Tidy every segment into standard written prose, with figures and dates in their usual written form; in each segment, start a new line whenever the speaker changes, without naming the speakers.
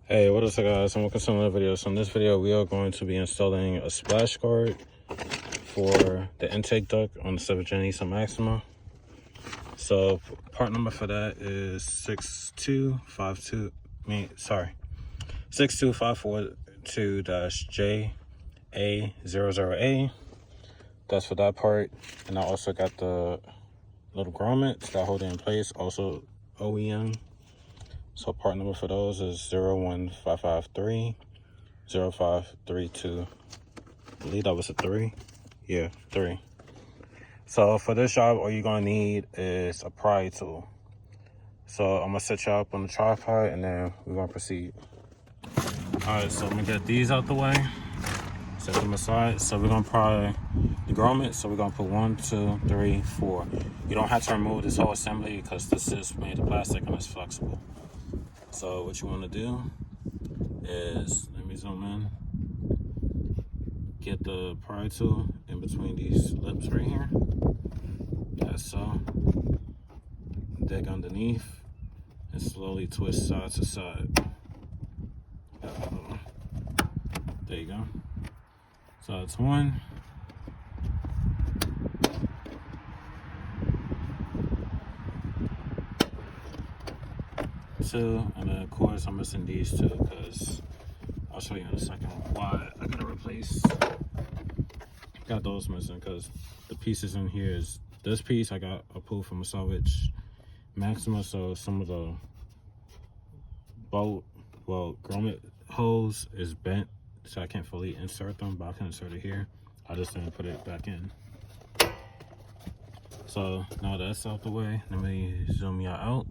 Hey, what is up guys, and welcome to another video. So in this video we are going to be installing a splash guard for the intake duct on the 7th Gen Nissan Maxima. So part number for that is 62542-JA00A. That's for that part. And I also got the little grommets that hold it in place, also OEM. So part number for those is 01553-0532. I believe that was a 3. Yeah, 3. So for this job, all you're gonna need is a pry tool. So I'm gonna set you up on the tripod and then we're gonna proceed. All right, so I'm gonna get these out the way, set them aside. So we're gonna pry the grommet. So we're gonna put 1, 2, 3, 4. You don't have to remove this whole assembly because this is made of plastic and it's flexible. So what you want to do is, let me zoom in, get the pry tool in between these lips right here. That's so. Dig underneath and slowly twist side to side. There you go. So it's 1. 2, and then of course I'm missing these 2 because I'll show you in a second why I gotta replace. Got those missing because the pieces in here is this piece I got a pull from a salvage Maxima, so some of the grommet holes is bent, so I can't fully insert them, but I can insert it here. I just didn't put it back in. So now that's out the way, let me zoom y'all out.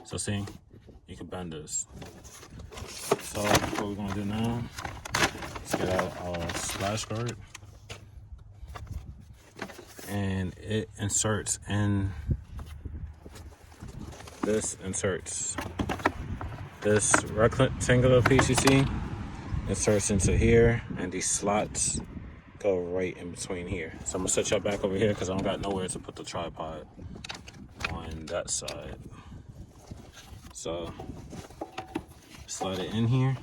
So see, you can bend this. So what we're gonna do now is get out our splash guard, and it inserts in, this inserts, this rectangular piece you see inserts into here, and these slots go right in between here. So I'm gonna set y'all back over here because I don't got nowhere to put the tripod on that side. So slide it in here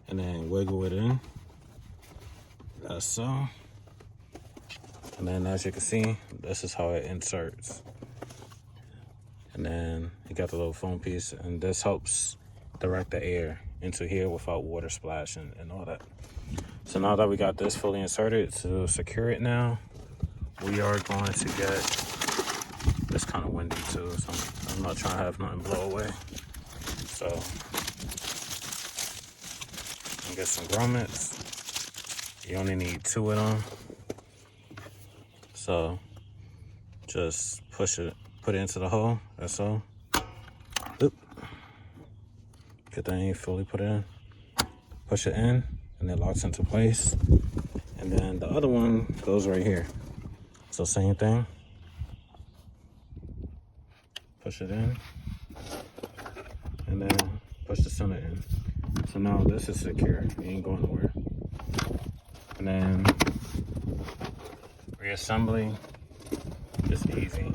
and then wiggle it in. That's so. And then as you can see, this is how it inserts. And then you got the little foam piece, and this helps direct the air into here without water splashing and all that. So now that we got this fully inserted, to secure it now, we are going to get, it's kind of windy too, so I'm not trying to have nothing blow away. So I'm get some grommets. You only need 2 of them. So just push it, put it into the hole. That's all. Oop. Get that in, fully put it in. Push it in, and it locks into place. And then the other one goes right here. So same thing. Push it in, and then push the center in. So now this is secure, it ain't going nowhere. And then reassembly is easy.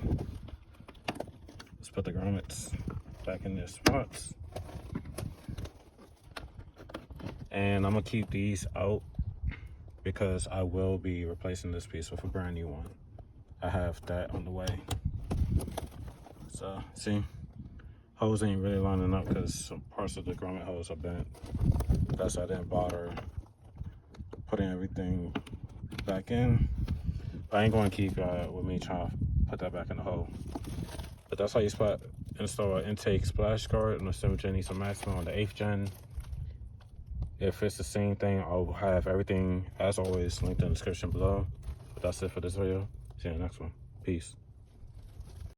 Let's put the grommets back in their spots. And I'm gonna keep these out because I will be replacing this piece with a brand new one. I have that on the way. So see, hose ain't really lining up because some parts of the grommet hose are bent. That's why I didn't bother putting everything back in. But I ain't going to keep with me trying to put that back in the hole. But that's how you install an intake splash guard on the 7th Gen Nissan Maxima. On the 8th Gen, if it's the same thing, I'll have everything as always linked in the description below. But that's it for this video. See you in the next one. Peace.